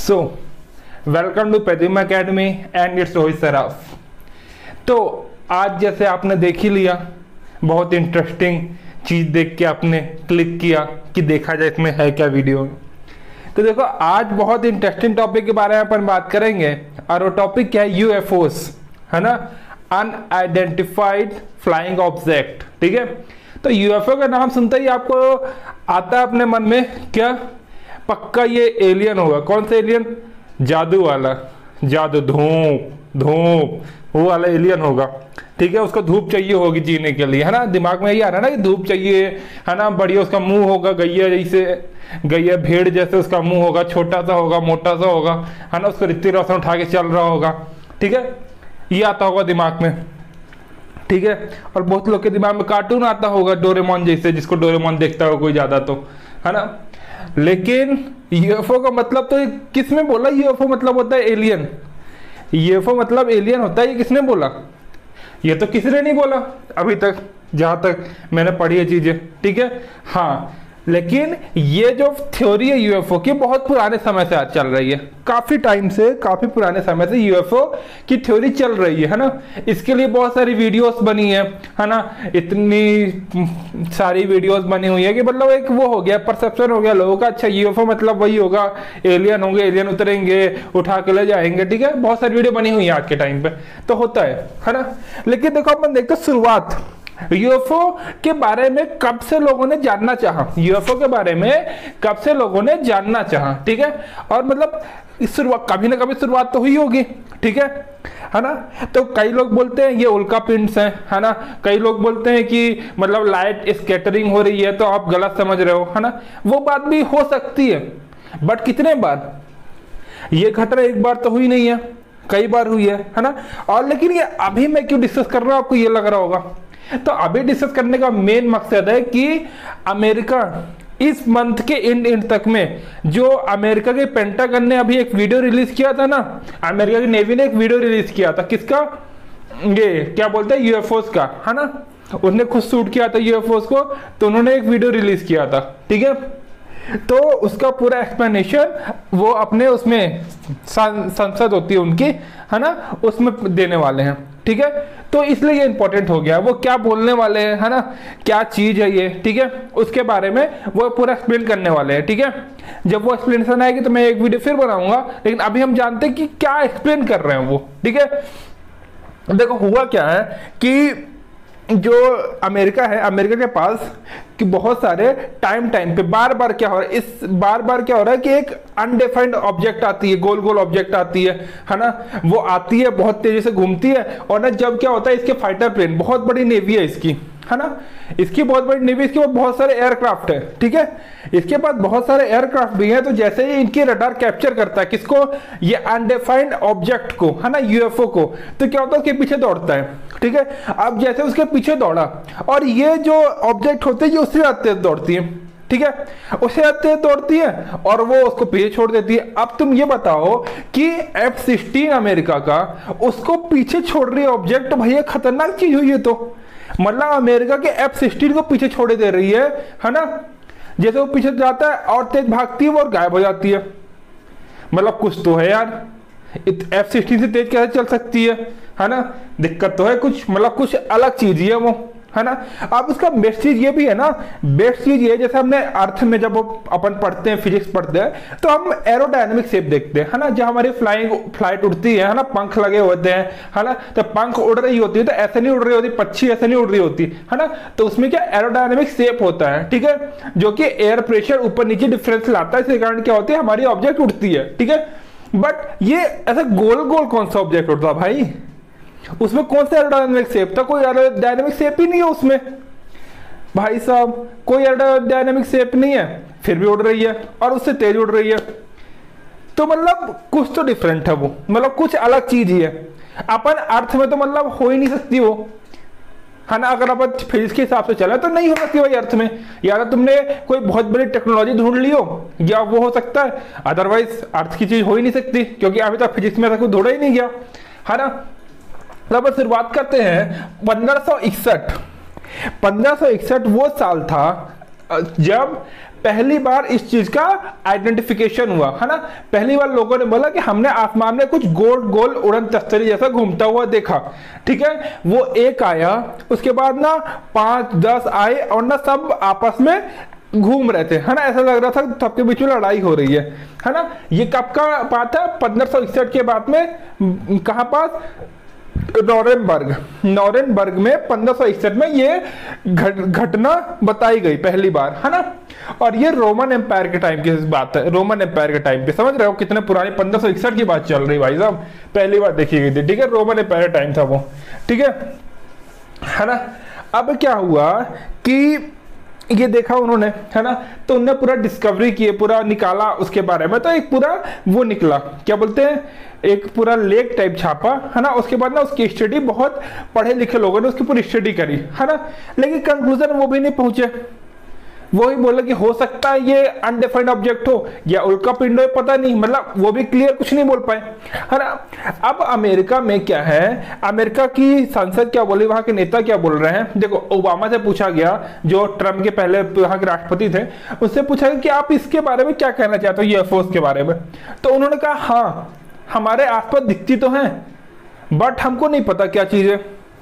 So welcome to पेदिम academy and it's Rohit Saraf. तो आज जैसे आपने देख ही लिया, बहुत इंटरेस्टिंग चीज़ देख के आपने क्लिक किया कि देखा जाए इसमें है क्या वीडियो। तो देखो, आज बहुत इंटरेस्टिंग टॉपिक के बारे में अपन बात करेंगे और वो टॉपिक क्या है, यूएफओस, है ना, अनआइडेंटिफाइड फ्लाइंग ऑब्जेक्ट। ठीक है, तो यूएफओ का नाम सुनते ही आपको आता है अपने मन में क्या, पक्का ये एलियन होगा। कौन सा एलियन? जादू वाला, जादू, धूप धूप वो वाला एलियन होगा। ठीक है, उसको धूप चाहिए होगी जीने के लिए, है ना। दिमाग में यही आ रहा है ना कि धूप चाहिए, है ना। बढ़िया उसका मुंह होगा, गैया जैसे, गैया भेड़ जैसे उसका मुंह होगा, छोटा सा होगा, मोटा सा होगा, है ना। उसको ऋतिक रोशन उठा के चल रहा होगा। ठीक है, ये आता होगा दिमाग में। ठीक है, और बहुत लोग के दिमाग में कार्टून आता होगा डोरेमोन जैसे, जिसको डोरेमोन देखता हो कोई ज्यादा, तो है ना। लेकिन यूएफओ का मतलब तो किसने बोला? यूएफओ मतलब होता है एलियन। यूएफओ मतलब एलियन होता है, ये किसने बोला? ये तो किसी ने नहीं बोला अभी तक, जहां तक मैंने पढ़ी है चीजें। ठीक है, हाँ, लेकिन ये जो थ्योरी है यूएफओ की, बहुत पुराने समय से आज चल रही है। काफी टाइम से, काफी पुराने समय से यूएफओ की थ्योरी चल रही है ना। इसके लिए बहुत सारी वीडियोस बनी है ना। इतनी सारी वीडियोस बनी हुई है कि मतलब एक वो हो गया, परसेप्शन हो गया लोगों का, अच्छा यूएफओ मतलब वही होगा, एलियन होंगे, एलियन उतरेंगे, उठा के ले जाएंगे। ठीक है, बहुत सारी वीडियो बनी हुई है आज के टाइम पे, तो होता है ना। लेकिन देखो, अपन देखते शुरुआत यूएफओ के बारे में कब से लोगों ने जानना चाहा। यूएफओ के बारे में कब से लोगों ने जानना चाहा। ठीक है, और मतलब शुरुआत कभी ना कभी शुरुआत तो हुई होगी। ठीक है ना। तो कई लोग बोलते हैं ये उल्का पिंड्स हैं, है ना। कई लोग बोलते हैं कि मतलब लाइट स्कैटरिंग हो रही है, तो आप गलत समझ रहे हो, है ना। वो बात भी हो सकती है, बट कितने बार? ये घटना एक बार तो हुई नहीं है, कई बार हुई है ना। और लेकिन ये अभी मैं क्यों डिस्कस कर रहा हूं, आपको ये लग रहा होगा। तो अभी डिस्कस करने का मेन मकसद है कि अमेरिका इस मंथ के एंड तक में, जो अमेरिका के पेंटागन ने अभी एक वीडियो रिलीज किया था ना, अमेरिका की नेवी ने एक वीडियो रिलीज किया था, किसका? ये क्या बोलते हैं, यूएफओस का, है ना। उसने खुद शूट किया था यूएफओस को, तो उन्होंने एक वीडियो रिलीज किया था। ठीक है, तो उसका पूरा एक्सप्लेनेशन वो अपने उसमें संसद होती है उनकी, है ना, उसमें देने वाले हैं। ठीक है, तो इसलिए ये इंपॉर्टेंट हो गया। वो क्या बोलने वाले हैं, है ना, क्या चीज है ये, ठीक है, उसके बारे में वो पूरा एक्सप्लेन करने वाले हैं। ठीक है, जब वो एक्सप्लेनेशन आएगी तो मैं एक वीडियो फिर बनाऊंगा, लेकिन अभी हम जानते हैं कि क्या एक्सप्लेन कर रहे हैं वो। ठीक है, देखो हुआ क्या है कि जो अमेरिका है, अमेरिका के पास कि बहुत सारे टाइम पे बार बार क्या हो रहा है, इस बार बार क्या हो रहा है कि एक अनडिफाइंड ऑब्जेक्ट आती है, गोल गोल ऑब्जेक्ट आती है ना। वो आती है, बहुत तेजी से घूमती है, और ना जब क्या होता है, इसके फाइटर प्लेन, बहुत बड़ी नेवी है इसकी, है ना, इसकी बहुत बड़ी नेवी, इसके पास बहुत सारे एयरक्राफ्ट है। ठीक है, इसके पास बहुत सारे एयरक्राफ्ट भी हैं। तो जैसे ही इनकी रडार कैप्चर करता है किसको, ये अनडिफाइंड ऑब्जेक्ट को, है ना, यूएफओ को, तो क्या होता है, उसके पीछे दौड़ता है। ठीक है, अब जैसे उसके पीछे दौड़ा, और ये जो ऑब्जेक्ट होते हैं ये उससे तेज दौड़ती है। ठीक है, उससे तेज दौड़ती है और वो उसको पीछे छोड़ देती है। अब तुम ये बताओ कि F-16 अमेरिका का उसको पीछे छोड़ रही है ऑब्जेक्ट, भैया खतरनाक चीज हुई है। तो मतलब अमेरिका के F-16 को पीछे छोड़े दे रही है ना। जैसे वो पीछे जाता है और तेज भागती है वो, और गायब हो जाती है। मतलब कुछ तो है यार, F-16 से तेज कैसे चल सकती है ना। दिक्कत तो है कुछ, मतलब कुछ अलग चीज ही है वो, है ना। अब उसका बेस्ट चीज ये भी है ना, बेस्ट चीज ये, जैसे हमने अर्थ में जब अपन पढ़ते हैं, फिजिक्स पढ़ते हैं, तो हम एरोडायनेमिक शेप देखते हैं, है ना। जब हमारी फ्लाइट उड़ती है ना, पंख लगे होते हैं, है ना, तो पंख उड़ रही होती है, तो ऐसे नहीं उड़ रही होती, पक्षी ऐसे नहीं उड़ रही होती, है ना। तो उसमें क्या एरोडायनेमिक शेप होता है। ठीक है, जो कि एयर प्रेशर ऊपर नीचे डिफरेंस लाता है, इसके कारण क्या होती है, हमारी ऑब्जेक्ट उड़ती है। ठीक है, बट ये ऐसा गोल गोल कौन सा ऑब्जेक्ट उड़ता है भाई? उसमें कौन सा एरोडायनेमिक शेप था? कोई एरोडायनेमिक शेप ही नहीं है उसमें भाई साहब, कोई एरोडायनेमिक शेप नहीं है, फिर भी उड़ रही है और उससे तेज उड़ रही है। तो मतलब कुछ तो डिफरेंट है वो, मतलब कुछ अलग चीज ही है। अपन अर्थ में तो मतलब हो ही नहीं सकती वो, है ना। अगर अपन फिजिक्स के हिसाब से चले तो नहीं हो सकती भाई अर्थ में, या तो तुमने कोई बहुत बड़ी टेक्नोलॉजी ढूंढ ली हो, या वो हो सकता है, अदरवाइज अर्थ की चीज हो ही नहीं सकती, क्योंकि अभी तक फिजिक्स में ऐसा कुछ ढूंढा ही नहीं गया, है ना। अब शुरुआत करते हैं 1561 वो साल था जब पहली बार इस चीज का आइडेंटिफिकेशन हुआ, है ना, पहली बार लोगों ने बोला कि हमने आसमान में कुछ गोल गोल उड़न तस्तरी जैसा घूमता हुआ देखा, ठीक है। वो एक आया, उसके बाद ना 5-10 आए और ना सब आपस में घूम रहे थे, है ना, ऐसा लग रहा था सबके बीच में लड़ाई हो रही है ना। ये कब का बात है? 1561 के बाद में, कहाँ पास? नौरेनबर्ग में 1561 में ये घटना बताई गई पहली बार, है ना। और ये रोमन एम्पायर के टाइम की बात है, रोमन एम्पायर के टाइम पे, समझ रहे हो कितने पुरानी, 1561 की बात चल रही भाई साहब, पहली बार देखी गई थी, ठीक है, रोमन एम्पायर टाइम था वो, ठीक है ना। अब क्या हुआ कि ये देखा उन्होंने, है ना, तो उन्होंने पूरा डिस्कवरी किए, पूरा निकाला उसके बारे में, तो एक पूरा वो निकला, क्या बोलते हैं, एक पूरा लेख टाइप छापा, है ना। उसके बाद ना उसकी स्टडी बहुत पढ़े लिखे लोगों ने उसकी पूरी स्टडी करी, है ना, लेकिन कंक्लूजन वो भी नहीं पहुंचे। वो ही बोले कि हो सकता है ये अनडिफाइंड ऑब्जेक्ट हो या उल्का पिंड हो, पता नहीं, मतलब वो भी क्लियर कुछ नहीं बोल पाए, है ना। अब अमेरिका में क्या है, अमेरिका की संसद क्या बोली, वहां के नेता क्या बोल रहे हैं, देखो ओबामा से पूछा गया, जो ट्रम्प के पहले वहां के राष्ट्रपति थे, उससे पूछा गया कि आप इसके बारे में क्या कहना चाहते हो, यूएफओ के बारे में। तो उन्होंने कहा हाँ, हमारे आसपास दिखती तो हैं, बट हमको नहीं पता क्या चीज है,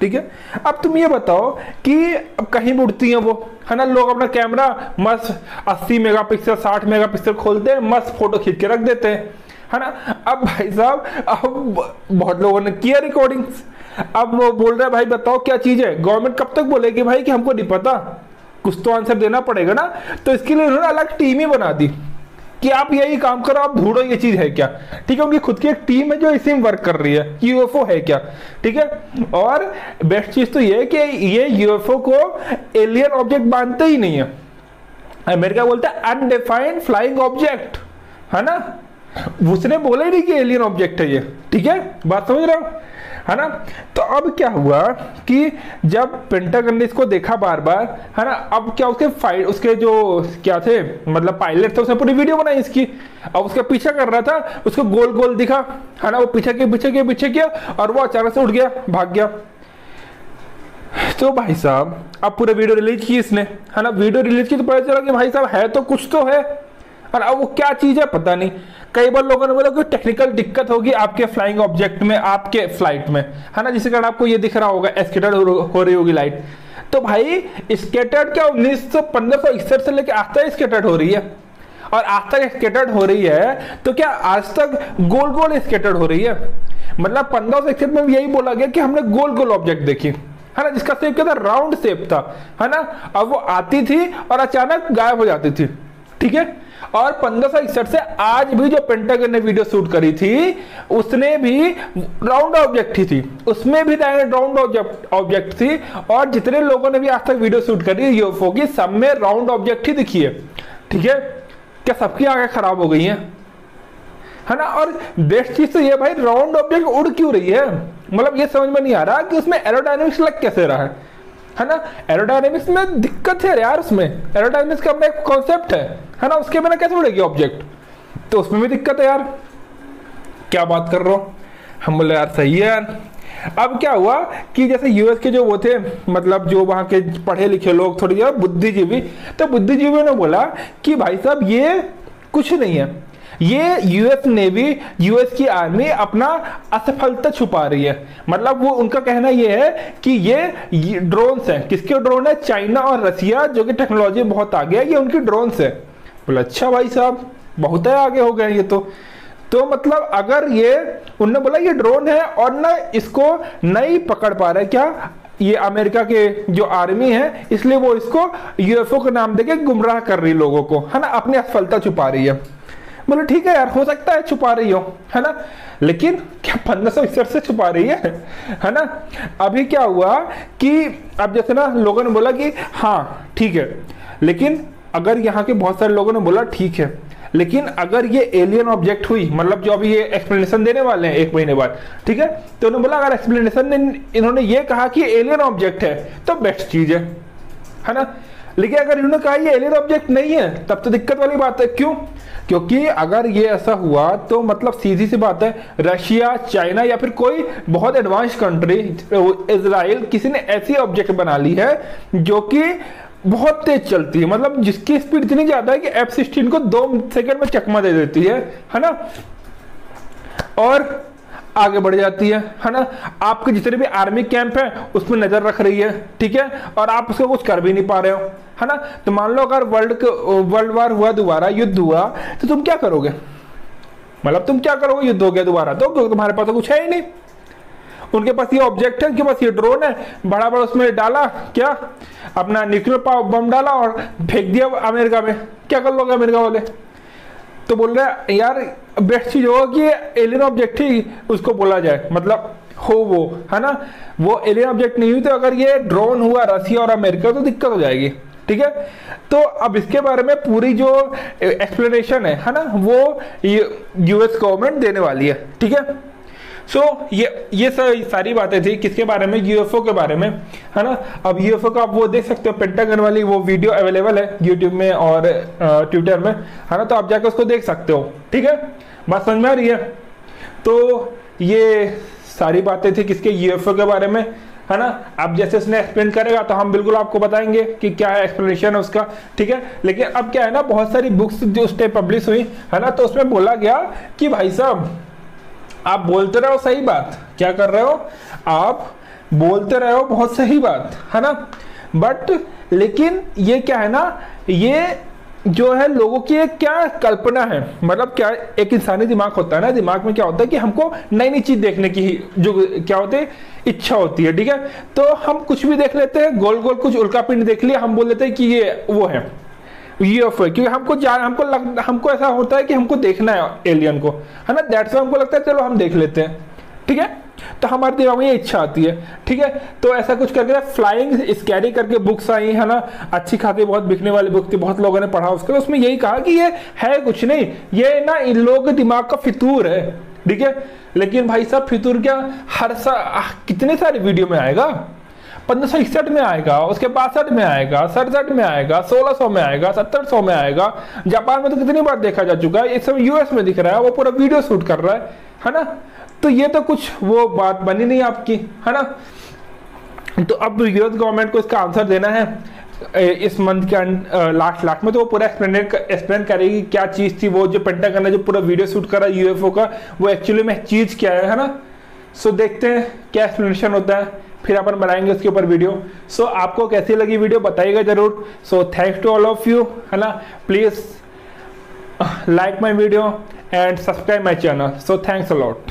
ठीक है। अब तुम ये बताओ कि अब कहीं भी उड़ती हैं वो, है ना, लोग अपना कैमरा मस्त 80 मेगापिक्सल 60 मेगापिक्सल खोलते हैं, मस्त फोटो खींच के रख देते हैं, है ना। अब भाई साहब, अब बहुत लोगों ने किया रिकॉर्डिंग्स, अब वो बोल रहे हैं भाई बताओ क्या चीज है। गवर्नमेंट कब तक बोलेगी भाई कि हमको नहीं पता, कुछ तो आंसर देना पड़ेगा ना। तो इसके लिए उन्होंने अलग टीम ही बना दी कि आप यही काम करो, आप ढूंढो ये चीज है क्या, ठीक है। उनकी खुद की एक टीम है जो इसी में वर्क कर रही है, यूएफओ है क्या, ठीक है। और बेस्ट चीज तो ये है कि ये यूएफओ को एलियन ऑब्जेक्ट मानते ही नहीं है, अमेरिका बोलता है अनडिफाइंड फ्लाइंग ऑब्जेक्ट, है ना, उसने बोला ही नहीं कि एलियन ऑब्जेक्ट है ये, ठीक है, बात समझ रहे हो, है ना। तो अब क्या हुआ कि जब पेंटागन ने इसको देखा बार बार, है ना, अब क्या उसके जो क्या थे, मतलब पायलट थे, उसने पूरी वीडियो बनाई इसकी, अब उसका पीछा कर रहा था, उसको गोल गोल दिखा, है ना, वो पीछे किया और वो अचानक से उठ गया, भाग गया। तो भाई साहब अब पूरे वीडियो रिलीज की इसने, है ना, वीडियो रिलीज की तो पता चला कि भाई साहब है तो कुछ तो है, और अब वो क्या चीज है पता नहीं। कई बार लोगों ने बोला कोई टेक्निकल दिक्कत होगी आपके फ्लाइंग ऑब्जेक्ट में, आपके फ्लाइट में, है ना, जिसके कारण आपको ये दिख रहा होगा स्कैटर्ड हो रही होगी लाइट। तो भाई स्कैटर्ड क्या 1561 से लेकर आज तक स्कैटर्ड हो रही है, और आज तक स्कैटर्ड हो रही है, तो क्या आज तक गोल गोल स्कैटर्ड हो रही है। मतलब 1561 में भी यही बोला गया कि हमने गोल गोल ऑब्जेक्ट देखी, है ना, जिसका शेप क्या था, राउंड शेप था, है ना। अब वो आती थी और अचानक गायब हो जाती थी, ठीक है। और 1561 से आज भी जो पेंटागन ने वीडियो शूट करी थी उसने भी राउंड ऑब्जेक्ट ही थी, उसमें भी राउंड ऑब्जेक्ट थी, और जितने लोगों ने भी आज तक वीडियो शूट करी यूएफओ की, सब में राउंड ऑब्जेक्ट ही दिखी है, ठीक है। क्या सबकी आंखें खराब हो गई हैं, है ना। और बेस्ट चीज तो ये भाई, राउंड ऑब्जेक्ट उड़ क्यों रही है, मतलब ये समझ में नहीं आ रहा कि उसमें एरोडायनेमिक्स लग कैसे रहा है ना। एरोडायनेमिक्स में दिक्कत है यार, उसमें एरोडायनेमिक्स का अपना एक कॉन्सेप्ट है ना, उसके बिना कैसे उड़ेगी ऑब्जेक्ट, तो उसमें भी दिक्कत है यार, क्या बात कर रहे हो। हम बोले यार सही है यार। अब क्या हुआ कि जैसे यूएस के जो वो थे, मतलब जो वहां के पढ़े लिखे लोग, थोड़ी ज्यादा बुद्धिजीवी, तो बुद्धिजीवियों ने बोला कि भाई साहब ये कुछ नहीं है, ये यूएस नेवी, यूएस की आर्मी अपना असफलता छुपा रही है। मतलब वो उनका कहना ये है कि ये ड्रोन्स हैं, किसके ड्रोन है, चाइना और रसिया, जो कि टेक्नोलॉजी बहुत आगे है, ये उनकी ड्रोन्स है। बोला अच्छा भाई साहब बहुत है आगे हो गए ये तो मतलब अगर ये, उन्होंने बोला ये ड्रोन है और ना इसको नहीं पकड़ पा रहे क्या ये अमेरिका के जो आर्मी है, इसलिए वो इसको यूएफओ का नाम देके गुमराह कर रही लोगों को, है ना, अपनी असफलता छुपा रही है। बोले ठीक है यार, हो सकता है छुपा रही हो, है ना, लेकिन क्या 1561 से छुपा रही है ना। अभी क्या हुआ कि अब जैसे ना लोगों ने बोला कि हाँ ठीक है, लेकिन अगर यहाँ के बहुत सारे लोगों ने बोला ठीक है, लेकिन अगर ये एलियन ऑब्जेक्ट हुई, मतलब जो अभी ये एक्सप्लेनेशन देने वाले हैं 1 महीने बाद, ठीक है, तो उन्होंने बोला अगर एक्सप्लेनेशन इन्होंने ये कहा कि एलियन ऑब्जेक्ट है तो बेस्ट चीज है ना। लेकिन अगर इन्होंने कहा ये एलियन ऑब्जेक्ट नहीं है तब तो दिक्कत वाली बात है। क्यों? क्योंकि अगर ये ऐसा हुआ तो मतलब सीधी सी बात है, रशिया, चाइना या फिर कोई बहुत एडवांस कंट्री, इजराइल, किसी ने ऐसी ऑब्जेक्ट बना ली है जो कि बहुत तेज चलती है, मतलब जिसकी स्पीड इतनी ज्यादा है कि F-16 को 2 सेकंड में चकमा दे देती है ना, और आगे बढ़ जाती है ना। आपके जितने भी आर्मी कैंप है उसमें नजर रख रही है, ठीक है, और आप उसको कुछ कर भी नहीं पा रहे हो, है ना। तो मान लो अगर वर्ल्ड वार हुआ, दोबारा युद्ध हुआ, तो तुम क्या करोगे? मतलब तुम क्या करोगे? युद्ध हो गया दोबारा तो तुम्हारे पास तो कुछ है ही नहीं। उनके पास ये ऑब्जेक्ट है, उनके पास ये ड्रोन है, बड़ा बड़ा उसमें डाला क्या, अपना न्यूक्लियर बम डाला और फेंक दिया अमेरिका में। क्या कर लोगे अमेरिका वाले? तो बोल रहे यार बेस्ट चीज होगा कि एलियन ऑब्जेक्ट ही उसको बोला जाए, मतलब हो वो, है ना। वो एलियन ऑब्जेक्ट नहीं हुई तो अगर ये ड्रोन हुआ रसिया और अमेरिका तो दिक्कत हो जाएगी, ठीक है। तो अब इसके बारे में पूरी जो एक्सप्लेनेशन है ना, वो यूएस गवर्नमेंट देने वाली है, ठीक है। सो ये सारी बातें थी किसके बारे में? यूएफओ के बारे में, है ना। अब यूएफओ का आप वो देख सकते हो, पेंटागन वाली वो वीडियो अवेलेबल है यूट्यूब में और ट्विटर में, है ना। तो आप जाकर उसको देख सकते हो, ठीक है। बात समझ में आ रही है? तो ये सारी बातें थी किसके? यूएफओ के बारे में, है ना। अब जैसे उसने एक्सप्लेन करेगा तो हम बिल्कुल आपको बताएंगे कि क्या है एक्सप्लेनेशन है उसका, ठीक है। लेकिन अब क्या है ना, बहुत सारी बुक्स जो उस टाइम पब्लिश हुई, है ना, तो उसमें बोला गया कि भाई साहब आप बोलते रहो सही बात, क्या कर रहे हो आप? बोलते रहो बहुत सही बात, है ना, बट लेकिन ये क्या है ना, ये जो है लोगों की एक क्या कल्पना है, मतलब क्या एक इंसानी दिमाग होता है ना, दिमाग में क्या होता है कि हमको नई नई चीज देखने की जो क्या होती है इच्छा होती है, ठीक है। तो हम कुछ भी देख लेते हैं, गोल गोल कुछ उल्का पिंड देख लिया, हम बोल लेते हैं कि ये वो है, यूएफओ, क्योंकि हमको ऐसा होता है कि हमको देखना है एलियन को, है ना। दैट्स हमको लगता है चलो हम देख लेते हैं, ठीक है। तो हमारे दिमाग में ये इच्छा आती है, ठीक है। तो ऐसा कुछ करके फ्लाइंग स्कैरी करके बुक्स आई, है ना, अच्छी खासी बहुत बिकने वाली बुक थी, बहुत लोगों ने पढ़ा उसको। उसमें यही कहा कि ये है कुछ नहीं, ये ना इन लोगों के दिमाग का फितूर है, ठीक है। लेकिन भाई साहब फितूर क्या हर कितने सारे वीडियो में आएगा? 1561 में आएगा, उसके 62 में आएगा, 67 में आएगा, 1600 में आएगा, 1700 में आएगा। जापान में तो कितनी बार देखा जा चुका है, इस समय यूएस में दिख रहा है, वो पूरा वीडियो शूट कर रहा है ना। तो ये तो कुछ वो बात बनी नहीं आपकी, है ना। तो अब यूएस गवर्नमेंट को इसका आंसर देना है इस मंथ के लास्ट में, तो वो पूरा एक्सप्लेन करेगी क्या चीज थी वो जो पेंटागन ने जो पूरा वीडियो शूट करा यूएफओ का, वो एक्चुअली में चीज क्या है ना। सो देखते हैं क्या एक्सप्लेनेशन होता है, फिर अपन बनाएंगे उसके ऊपर वीडियो। सो आपको कैसी लगी वीडियो बताइएगा जरूर। So thanks to all of you, है ना। Please like my video and subscribe my channel. So thanks a lot.